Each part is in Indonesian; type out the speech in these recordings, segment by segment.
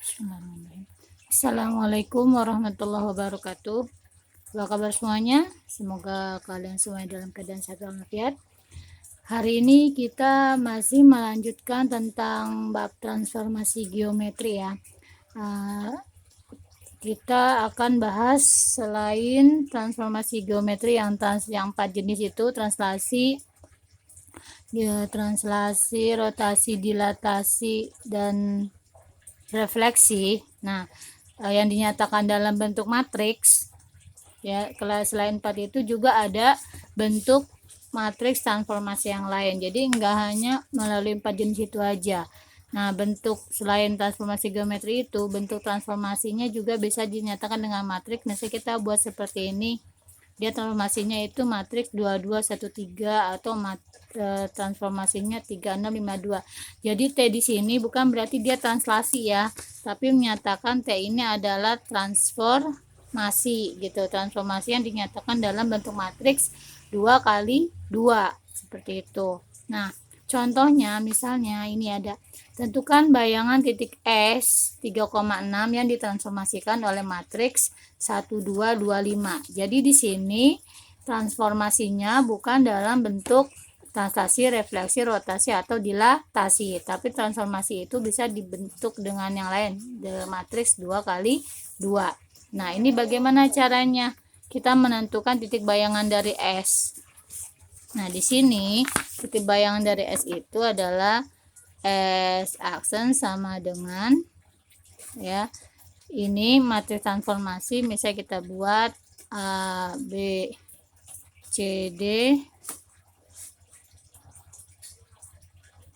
Bismillahirrahmanirrahim. Assalamualaikum warahmatullahi wabarakatuh. Apa kabar semuanya? Semoga kalian semua dalam keadaan sehat walafiat. Hari ini kita masih melanjutkan tentang bab transformasi geometri ya. Kita akan bahas selain transformasi geometri yang 4 jenis itu, translasi, rotasi, dilatasi, dan refleksi. Nah, yang dinyatakan dalam bentuk matriks ya, selain 4 itu juga ada bentuk matriks transformasi yang lain. Jadi enggak hanya melalui 4 jenis itu aja. Nah, bentuk selain transformasi geometri itu, bentuk transformasinya juga bisa dinyatakan dengan matriks. Misalnya kita buat seperti ini, dia transformasinya itu matriks 2213 atau transformasinya 3652. Jadi T di sini bukan berarti dia translasi ya, tapi menyatakan T ini adalah transformasi gitu. Transformasi yang dinyatakan dalam bentuk matriks 2 kali 2 seperti itu. Nah, contohnya misalnya ini ada tentukan bayangan titik S 3,6 yang ditransformasikan oleh matriks 1225. Jadi di sini transformasinya bukan dalam bentuk translasi, refleksi, rotasi, atau dilatasi, tapi transformasi itu bisa dibentuk dengan yang lain, matriks 2 kali 2. Nah, ini bagaimana caranya? Kita menentukan titik bayangan dari S. Nah, di sini titik bayangan dari S itu adalah S aksen sama dengan ya. Ini matriks transformasi, misalnya kita buat A, B, C, D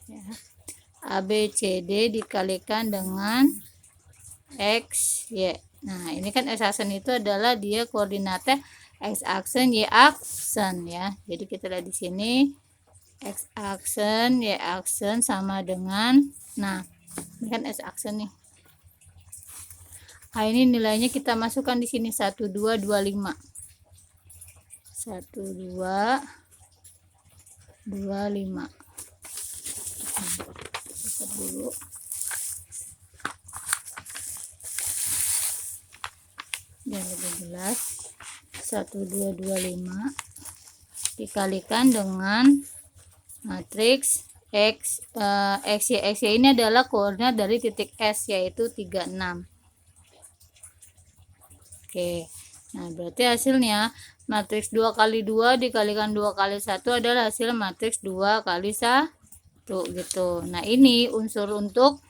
ya. A, B, C, D dikalikan dengan X, Y. Nah, ini kan X aksen itu adalah dia koordinatnya X aksen, Y aksen ya. Jadi kita lihat di sini X aksen, Y aksen sama dengan, nah, ini kan X aksen nih. Nah, ini nilainya kita masukkan di sini 1225. 1225. Lihat dulu. Biar lebih jelas. 1225 dikalikan dengan matriks X, Y. X, Y ini adalah koordinat dari titik S, yaitu 36. Oke, nah berarti hasilnya matriks 2 kali 2 dikalikan 2 kali 1 adalah hasil matriks 2 kali 1 gitu. Nah, ini unsur untuk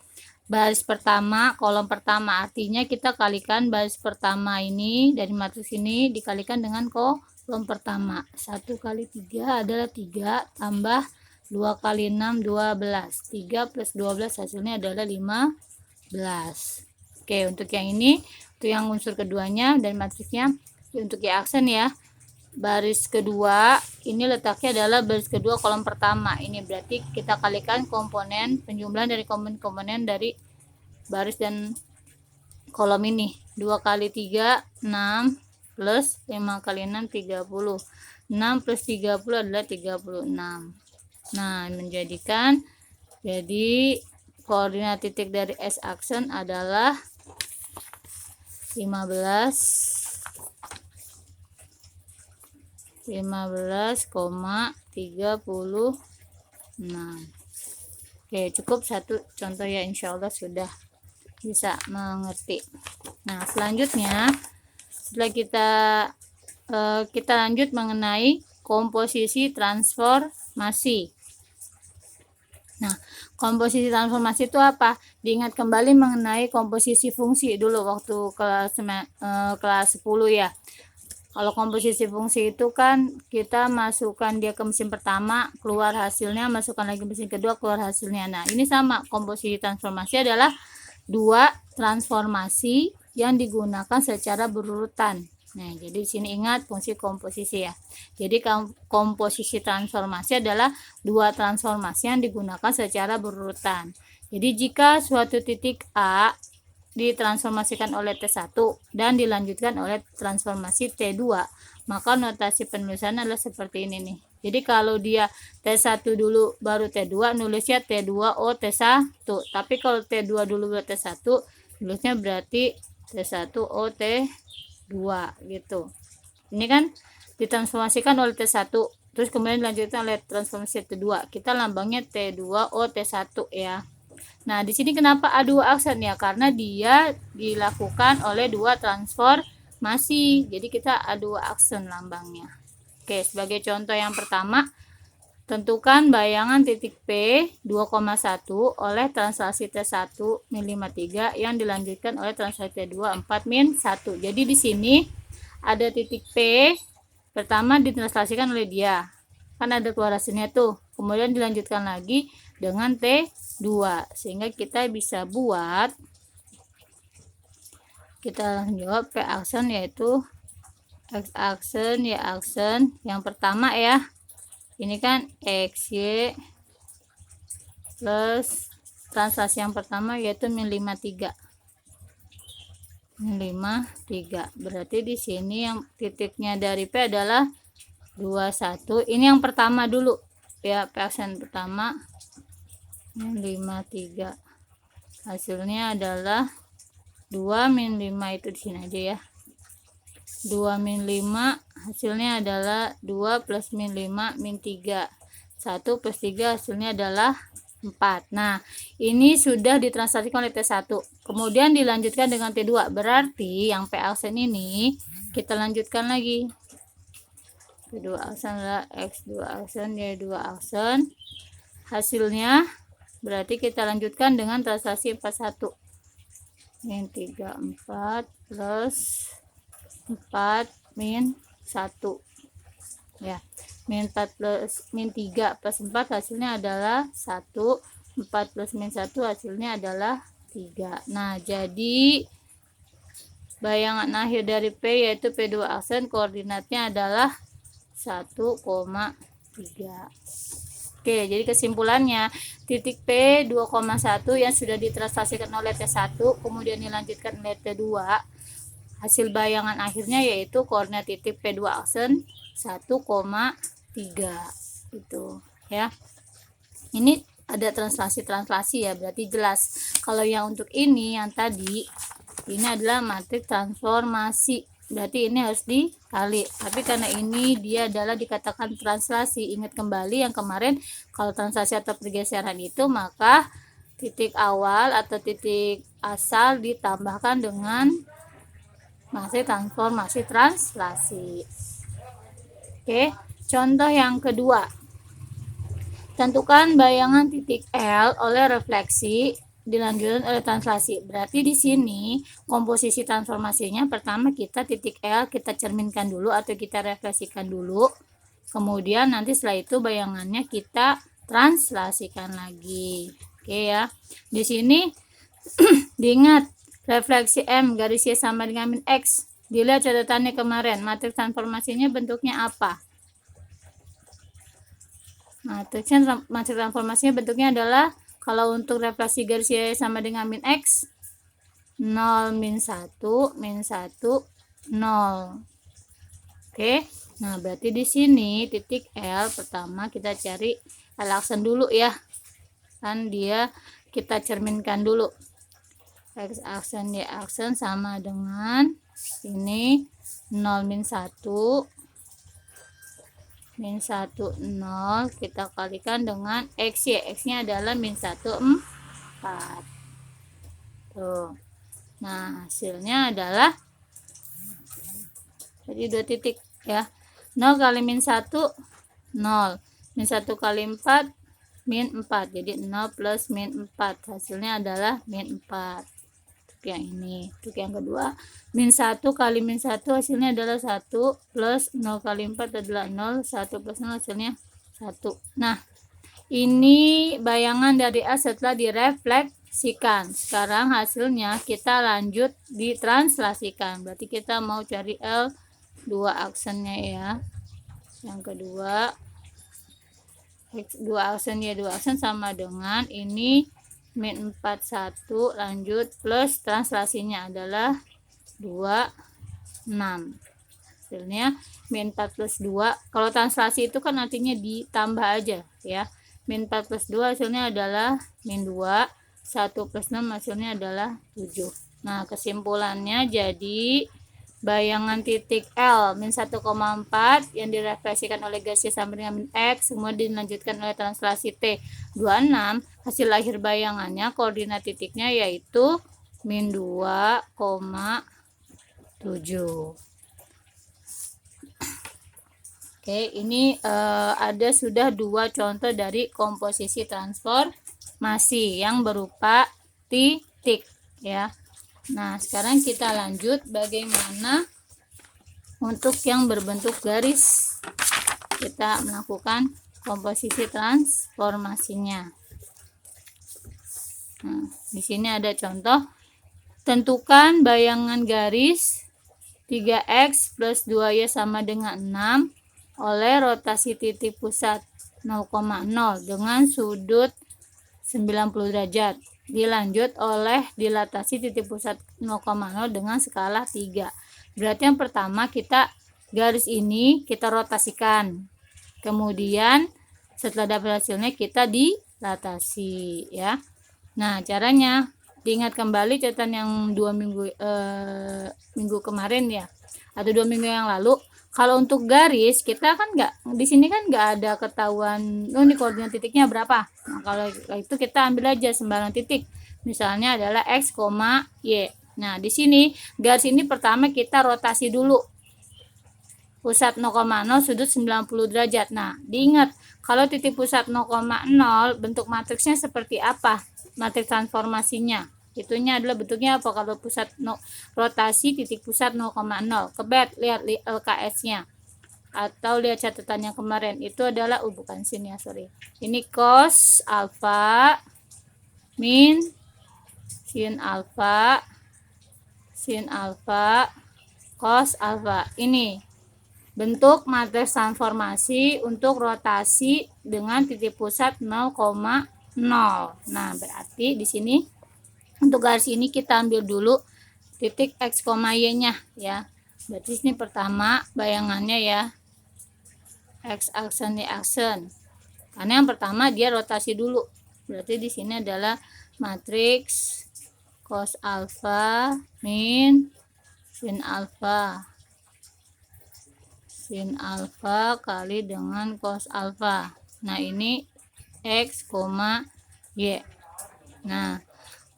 baris pertama, kolom pertama, artinya kita kalikan baris pertama ini dari matriks ini dikalikan dengan kolom pertama. 1 kali 3 adalah 3 tambah 2 kali 6 12. 3 plus 12 hasilnya adalah 15. Oke, untuk yang ini, untuk yang unsur keduanya dari matriksnya, untuk Y aksen ya, baris kedua ini letaknya adalah baris kedua kolom pertama. Ini berarti kita kalikan komponen penjumlahan dari komponen dari baris dan kolom ini. 2 kali 3 6 plus 5 kali 6 30. 6 plus 30 adalah 36. Nah, menjadikan jadi koordinat titik dari S aksen adalah 15,36. Oke, cukup satu contoh ya, insya Allah sudah bisa mengerti. Nah, selanjutnya setelah kita lanjut mengenai komposisi transformasi. Nah, komposisi transformasi itu apa? Diingat kembali mengenai komposisi fungsi dulu waktu kelas 10 ya. Kalau komposisi fungsi itu kan kita masukkan dia ke mesin pertama, keluar hasilnya, masukkan lagi mesin kedua, keluar hasilnya. Nah, ini sama, komposisi transformasi adalah 2 transformasi yang digunakan secara berurutan. Nah, jadi di sini ingat fungsi komposisi ya. Jadi komposisi transformasi adalah 2 transformasi yang digunakan secara berurutan. Jadi jika suatu titik A ditransformasikan oleh T1 dan dilanjutkan oleh transformasi T2, maka notasi penulisan adalah seperti ini nih. Jadi kalau dia T1 dulu baru T2, nulisnya T2O T1. Tapi kalau T2 dulu baru T1, tulisnya berarti T1O T2 gitu. Ini kan ditransformasikan oleh T1, terus kemudian dilanjutkan oleh transformasi T2. Kita lambangnya T2O T1 ya. Nah, di sini kenapa A2 aksen ya? Karena dia dilakukan oleh dua transformasi. Jadi kita A2 aksen lambangnya. Oke, sebagai contoh yang pertama, tentukan bayangan titik P 2,1 oleh translasi T1 min 53 yang dilanjutkan oleh translasi T2 4 min 1. Jadi di sini ada titik P pertama ditranslasikan oleh dia. Kan ada keluar hasilnya tuh. Kemudian dilanjutkan lagi dengan T2 sehingga kita bisa buat, kita jawab P aksen yaitu X aksen, Y aksen. Yang pertama ya, ini kan XY plus translasi yang pertama yaitu min 53. Min 53. Berarti di sini yang titiknya dari P adalah 21. Ini yang pertama dulu ya, P aksen pertama min 53. Hasilnya adalah 2 min 5, itu di sini aja ya. 2 min 5 hasilnya adalah 2 plus min 5 min 3. 1 plus 3 hasilnya adalah 4. Nah, ini sudah ditranslasikan oleh T1. Kemudian dilanjutkan dengan T2. Berarti yang P aksen ini kita lanjutkan lagi. P2 aksen adalah X2 aksen, Y2 aksen. Hasilnya berarti kita lanjutkan dengan translasi 41. Min 34 plus 4 min 1 ya. Min 4 plus min 3 plus 4 hasilnya adalah 1. 4 plus min 1 hasilnya adalah 3. Nah, jadi bayangan akhir dari P yaitu P2 aksen koordinatnya adalah 1,3. Oke, jadi kesimpulannya titik P 2,1 yang sudah ditranslasikan oleh T1 kemudian dilanjutkan oleh T2, hasil bayangan akhirnya yaitu koordinat titik P2 aksen 1,3 itu ya. Ini ada translasi ya, berarti jelas. Kalau yang untuk ini yang tadi ini adalah matriks transformasi, berarti ini harus dikali. Tapi karena ini dia adalah dikatakan translasi, ingat kembali yang kemarin kalau translasi atau pergeseran itu maka titik awal atau titik asal ditambahkan dengan masih transformasi translasi. Oke, contoh yang kedua, tentukan bayangan titik L oleh refleksi dilanjutkan oleh translasi. Berarti di sini komposisi transformasinya pertama kita titik L kita cerminkan dulu atau kita refleksikan dulu. Kemudian nanti setelah itu bayangannya kita translasikan lagi. Oke ya. Di sini diingat refleksi M garis Y sama dengan min X. Dilihat catatannya kemarin, matriks transformasinya bentuknya apa? Matriks transformasinya bentuknya adalah, kalau untuk refleksi garis Y sama dengan min X, 0, min 1, min 1, 0. Oke, nah berarti di sini titik L pertama kita cari L aksen dulu ya. Kan dia kita cerminkan dulu. X aksen, Y aksen sama dengan ini 0, min 1. Min 1, 0 kita kalikan dengan X, Y. X-nya adalah min 1, 4. Tuh. Nah, hasilnya adalah jadi 2 titik ya. 0 kali min 1, 0. Min 1 kali 4, min 4. Jadi 0 plus min 4. Hasilnya adalah min 4. Yang ini, untuk yang kedua, min 1 kali min 1 hasilnya adalah 1 plus 0 kali 4 adalah 0, 1 plus 0 hasilnya 1. Nah, ini bayangan dari A setelah direfleksikan. Sekarang hasilnya kita lanjut ditranslasikan. Berarti kita mau cari L2 aksennya ya. Yang kedua, X2 aksen, Y2 aksen sama dengan ini min 41 lanjut plus translasinya adalah 26. Hasilnya min 4 plus 2. Kalau translasi itu kan artinya ditambah aja ya. Min 4 plus 2 hasilnya adalah min 2. 1 plus 6 hasilnya adalah 7. Nah, kesimpulannya jadi bayangan titik L min 1,4 yang direfleksikan oleh garis C sama dengan min X, kemudian dilanjutkan oleh translasi T 26, hasil akhir bayangannya koordinat titiknya yaitu min 2,7. Oke, ini ada sudah 2 contoh dari komposisi transformasi yang berupa titik ya. Nah, sekarang kita lanjut bagaimana untuk yang berbentuk garis. Kita melakukan komposisi transformasinya. Nah, di sini ada contoh. Tentukan bayangan garis 3x plus 2y sama dengan 6 oleh rotasi titik pusat 0,0 dengan sudut 90 derajat. Dilanjut oleh dilatasi titik pusat 0,0 dengan skala 3. Berarti yang pertama kita garis ini kita rotasikan. Kemudian setelah dapat hasilnya kita dilatasi ya. Nah, caranya diingat kembali catatan yang 2 minggu kemarin ya, atau 2 minggu yang lalu. Kalau untuk garis kita kan di sini kan nggak ada ketahuan ini koordinat titiknya berapa. Nah, kalau itu kita ambil aja sembarang titik. Misalnya adalah x, y. Nah, di sini garis ini pertama kita rotasi dulu. Pusat 0,0 sudut 90 derajat. Nah, diingat kalau titik pusat 0,0 bentuk matriksnya seperti apa? Matriks transformasinya. Itunya adalah bentuknya apa kalau pusat rotasi titik pusat 0,0. Kebet lihat LKS-nya atau lihat catatan yang kemarin itu adalah bukan sini ya, sorry. Ini cos alfa min sin alfa cos alfa. Ini bentuk matriks transformasi untuk rotasi dengan titik pusat 0,0. Nah, berarti di sini untuk garis ini kita ambil dulu titik x, y-nya ya. Berarti ini pertama bayangannya ya. X aksen, Y aksen. Karena yang pertama dia rotasi dulu. Berarti di sini adalah matriks cos alfa min sin alfa. Sin alfa kali dengan cos alfa. Nah, ini x, y. Nah,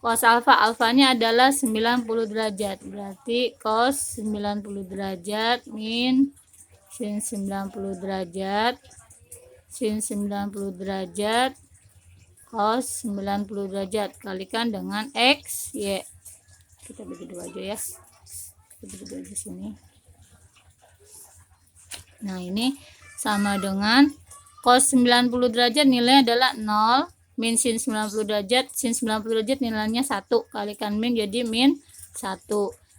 cos alfanya adalah 90 derajat. Berarti cos 90 derajat min sin 90 derajat sin 90 derajat cos 90 derajat kalikan dengan x, y. Kita bagi dua aja ya. Kita bagi dua di sini. Nah, ini sama dengan cos 90 derajat nilainya adalah 0, min sin 90 derajat, sin 90 derajat nilainya 1, kalikan min jadi min 1.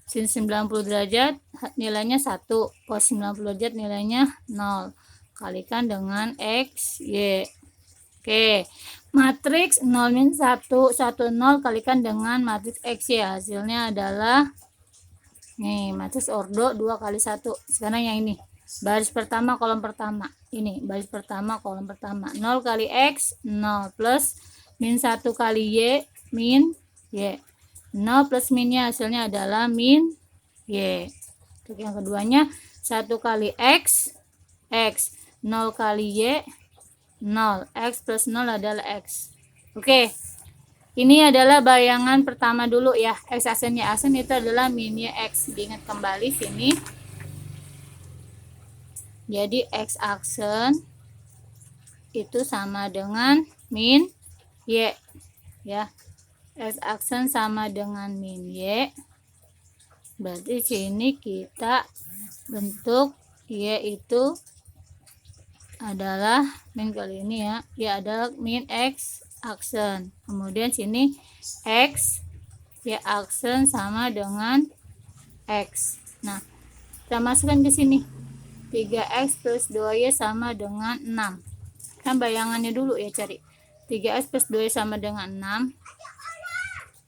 Sin 90 derajat nilainya 1, cos 90 derajat nilainya 0, kalikan dengan x, y. Oke, matriks 0 min 1, 1, 0 kalikan dengan matriks x, y. Hasilnya adalah nih, matriks ordo 2 kali 1. Sekarang yang ini. Baris pertama kolom pertama. Ini baris pertama kolom pertama. 0 kali x 0 plus min 1 kali y min y. 0 plus minnya hasilnya adalah min y. Untuk yang keduanya 1 kali x 0 kali y 0. X plus 0 adalah x. Oke. Ini adalah bayangan pertama dulu ya. X aksen, Y aksen itu adalah min y x. Diingat kembali sini. Jadi x aksen itu sama dengan min y ya. X aksen sama dengan min y. Berarti sini kita bentuk y itu adalah min kali ini ya. Y adalah min x aksen. Kemudian sini x y aksen sama dengan x. Nah, kita masukkan ke sini. 3x plus 2y sama dengan 6. Kan bayangannya dulu ya, cari. 3x plus 2y sama dengan 6.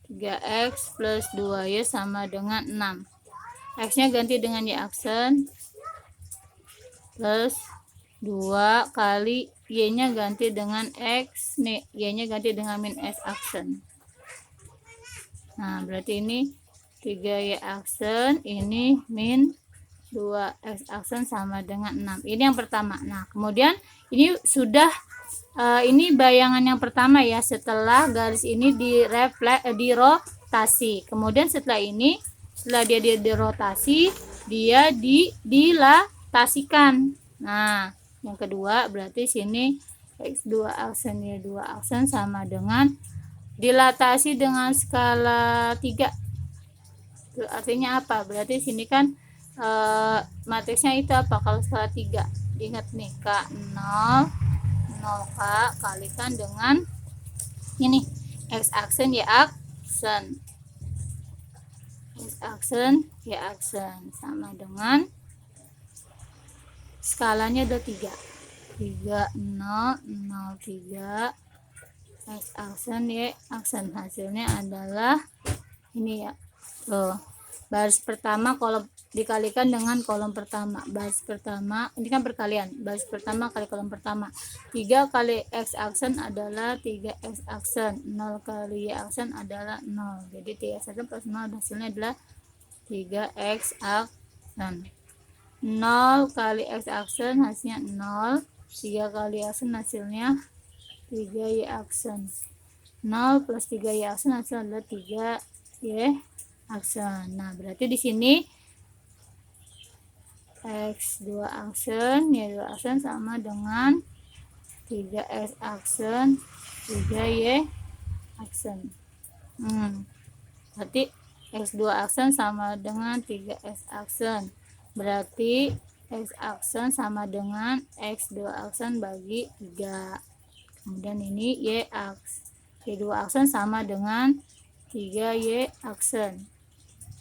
3x plus 2y sama dengan 6. X-nya ganti dengan y aksen. Plus 2 kali y-nya ganti dengan x. Nih, y-nya ganti dengan min x aksen. Nah, berarti ini 3Y aksen, ini min 2X aksen sama dengan 6. Ini yang pertama. Nah, kemudian ini sudah ini bayangan yang pertama ya, setelah garis ini dirotasi. Kemudian setelah ini, setelah dia dirotasi, dia dilatasikan. Nah, yang kedua berarti sini X2 aksen Y2 aksen sama dengan dilatasi dengan skala 3. Itu artinya apa? Berarti sini kan matriksnya itu apa kalau skala 3? Ingat nih, K0 0K kalikan dengan ini X aksen Y aksen. X aksen Y aksen sama dengan skalanya ada 3. 3 0 0 3 X aksen Y aksen. Hasilnya adalah ini ya. Tuh, baris pertama kolom dikalikan dengan kolom pertama. Baris pertama, ini kan perkalian. Baris pertama kali kolom pertama. 3 kali X aksen adalah 3X aksen. 0 kali Y aksen adalah 0. Jadi 3X aksen plus 0 hasilnya adalah 3X aksen. 0 kali X aksen hasilnya 0. 3 kali aksen hasilnya 3Y aksen. 0 plus 3Y aksen hasilnya adalah 3Y aksen. Nah, berarti di sini X2 aksen, Y2 aksen sama dengan 3X aksen, 3Y aksen. Berarti X2 aksen sama dengan 3X aksen. Berarti X aksen sama dengan X2 aksen bagi 3. Kemudian ini Y aksen. Y2 aksen sama dengan 3Y aksen.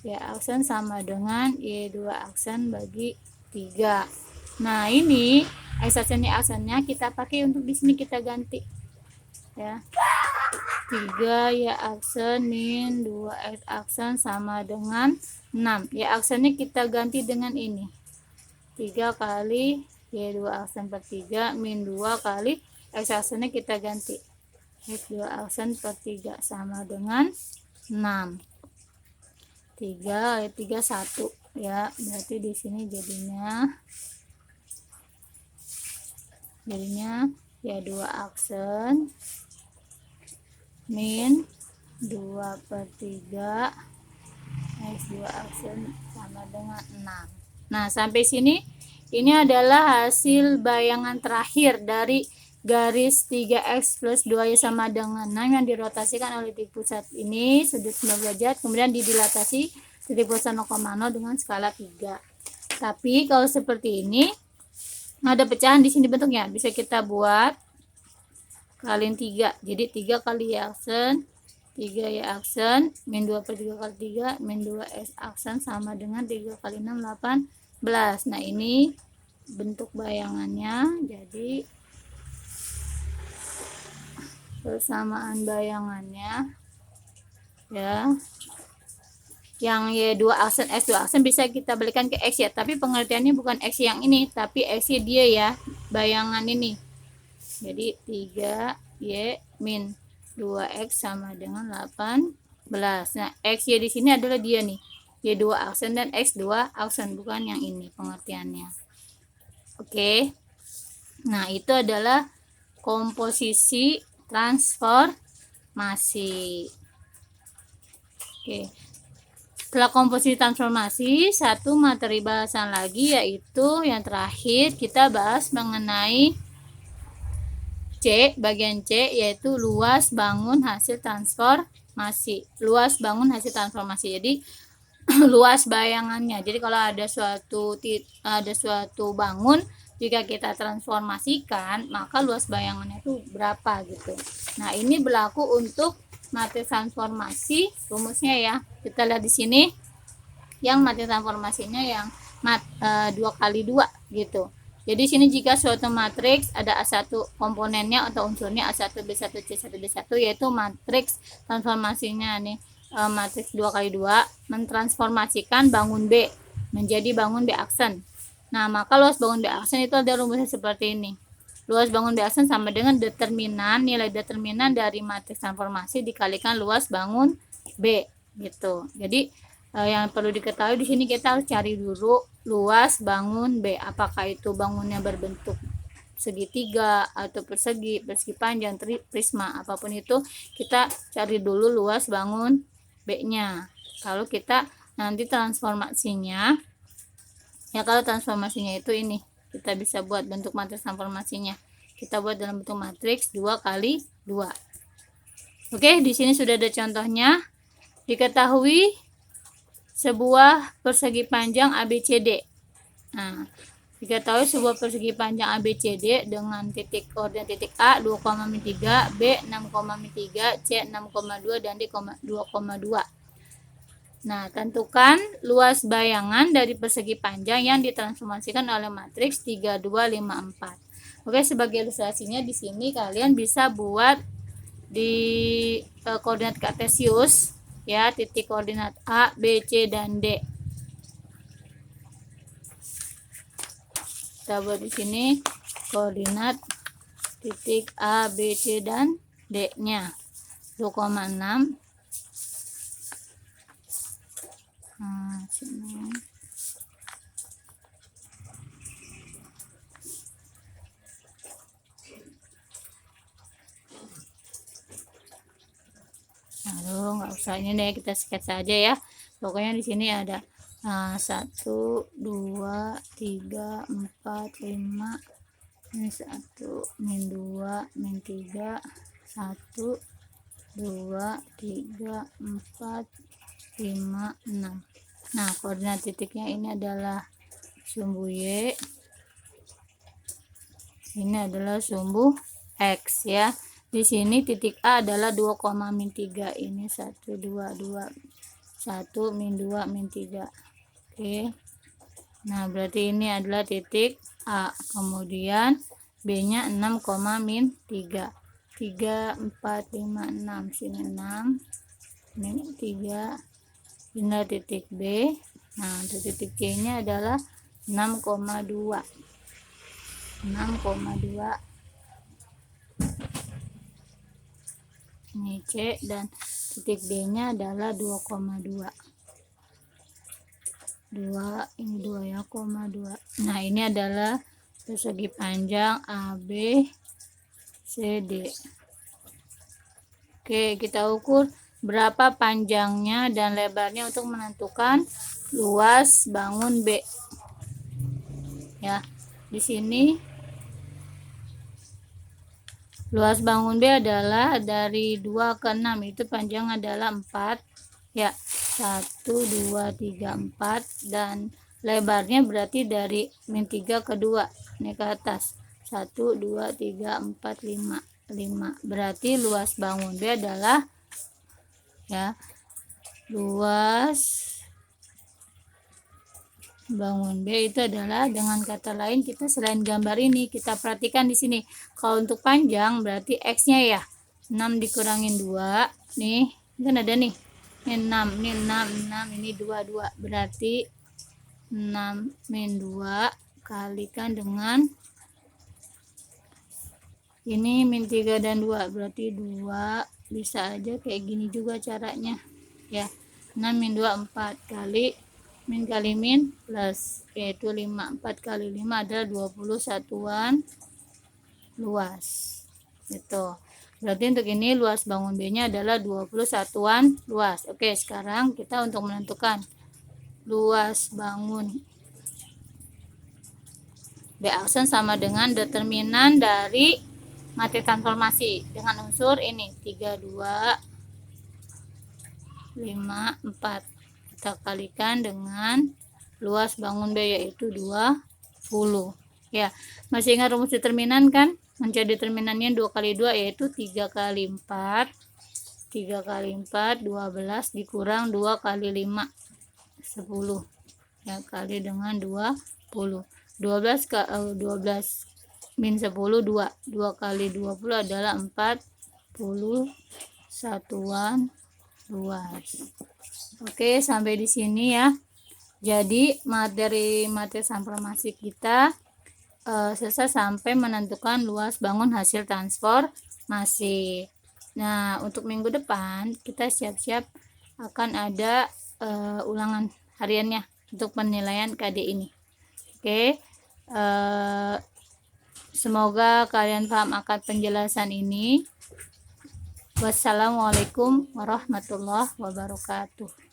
Y aksen sama dengan Y2 aksen bagi 3. Nah, ini X aksen Y aksennya kita pakai untuk di sini kita ganti. Ya. 3Y aksen min 2X aksen sama dengan 6. Y aksennya kita ganti dengan ini. 3 kali Y2 aksen per 3 min 2 kali X aksennya kita ganti. X2 aksen per 3 sama dengan 6. 3 kali 3 1 ya, berarti di sini jadinya ya 2 aksen min 2 per 3 X2 aksen sama dengan 6. Nah, sampai sini ini adalah hasil bayangan terakhir dari garis 3X plus 2Y sama dengan 6 yang dirotasikan oleh titik pusat ini sudut 90 derajat, kemudian didilatasi titik pusat 0,0 dengan skala 3. Tapi kalau seperti ini ada pecahan di sini bentuknya, bisa kita buat kaliin 3. Jadi 3 kali Y aksen, 3Y aksen, min 2 per 3 kali 3, min 2X aksen sama dengan 3 kali 6, 18. Nah, ini bentuk bayangannya. Jadi persamaan bayangannya ya, yang Y2 aksen X2 aksen bisa kita balikan ke X ya, tapi pengertiannya bukan X yang ini, tapi X dia ya, bayangan ini. Jadi 3Y min 2X sama dengan 18. Nah, XY di sini adalah dia nih, Y2 aksen dan X2 aksen, bukan yang ini pengertiannya. Oke. Nah, itu adalah komposisi transformasi. Oke. Setelah komposisi transformasi, satu materi bahasan lagi, yaitu yang terakhir kita bahas mengenai C, bagian C, yaitu luas bangun hasil transformasi. Luas bangun hasil transformasi. Jadi luas bayangannya. Jadi kalau ada suatu bangun, jika kita transformasikan, maka luas bayangannya itu berapa gitu. Nah, ini berlaku untuk matriks transformasi, rumusnya ya. Kita lihat di sini yang matriks transformasinya yang 2 kali 2 gitu. Jadi sini jika suatu matriks ada A1 komponennya atau unsurnya A1 B1 C1 D1, yaitu matriks transformasinya nih, matriks 2 kali 2 mentransformasikan bangun B menjadi bangun B aksen. Nah, maka luas bangun B aksen itu ada rumusnya seperti ini. Luas bangun B aksen sama dengan determinan, nilai determinan dari matriks transformasi dikalikan luas bangun B. gitu. Jadi yang perlu diketahui di sini kita harus cari dulu luas bangun B, apakah itu bangunnya berbentuk segitiga atau persegi panjang, prisma, apapun itu kita cari dulu luas bangun B-nya. Kalau kita nanti transformasinya, ya kalau transformasinya itu ini, kita bisa buat bentuk matriks transformasinya. Kita buat dalam bentuk matriks 2 kali 2. Oke, di sini sudah ada contohnya. Diketahui sebuah persegi panjang ABCD. Nah, diketahui sebuah persegi panjang ABCD dengan titik koordinat titik A 2,3, B 6,3, C 6,2 dan D 2,2. Nah, tentukan luas bayangan dari persegi panjang yang ditransformasikan oleh matriks 3, 2, 5, 4. Oke, sebagai ilustrasinya di sini kalian bisa buat di koordinat kartesius ya, titik koordinat A, B, C dan D. Kita buat di sini koordinat titik A, B, C dan D-nya 2,6. Nah, sini. Aduh, nggak usah ini deh, kita sketsa aja ya. Pokoknya di sini ada 1, 2, 3, 4, 5. Ini 1, min 2, min 3, 1, 2, 3, 4, 5, 6. Nah, koordinat titiknya ini adalah sumbu Y, ini adalah sumbu X ya. Di sini titik A adalah 2,3, ini 1, 2, 2, 1, min 2, min 3. Oke. Nah, berarti ini adalah titik A. Kemudian B-nya 6, min 3. 3, 4, 5, 6. Sini 6, min 3. Ini titik B. Nah, untuk titik C-nya adalah 6,2. 6,2. Ini C dan titik D-nya adalah 2,2. 2, ini 2 ya, 2. Nah, ini adalah persegi panjang AB CD. Oke, kita ukur berapa panjangnya dan lebarnya untuk menentukan luas bangun B. Ya, di sini luas bangun B adalah dari 2 ke 6, itu panjang adalah 4. Ya, 1, 2, 3, 4 dan lebarnya berarti dari min 3 ke 2, ini ke atas. 1, 2, 3, 4, 5. 5. Berarti luas bangun B adalah ya, luas bangun B itu adalah, dengan kata lain kita selain gambar ini kita perhatikan di sini. Kalau untuk panjang berarti X-nya ya 6 dikurangin 2. Nih, kan ada nih. Ini 6, ini 6, 6, ini 2, 2. Berarti 6 min 2 kalikan dengan ini min 3 dan 2, berarti 2. Bisa aja kayak gini juga caranya ya. 6 min 2 4 kali min kali min plus, yaitu 5. 4 kali 5 adalah 20 satuan luas. Itu berarti untuk ini luas bangun B nya adalah 20 satuan luas. Oke, sekarang kita untuk menentukan luas bangun B aksen sama dengan determinan dari matriks transformasi dengan unsur ini 3, 2, 5, 4. Kita kalikan dengan luas bangun B yaitu 20. Ya, masih ingat rumus determinan kan? Mencari determinannya 2 kali 2 yaitu 3 kali 4. 3 kali 4 12 dikurang 2 kali 5 10. Ya, kali dengan 20. 12 min 10 2. 2 kali 20 adalah 40 satuan luas. Oke, sampai di sini ya. Jadi materi transformasi kita selesai sampai menentukan luas bangun hasil transformasi. Nah, untuk minggu depan kita siap-siap akan ada ulangan hariannya untuk penilaian KD ini. Oke, semoga kalian paham akan penjelasan ini. Wassalamualaikum warahmatullahi wabarakatuh.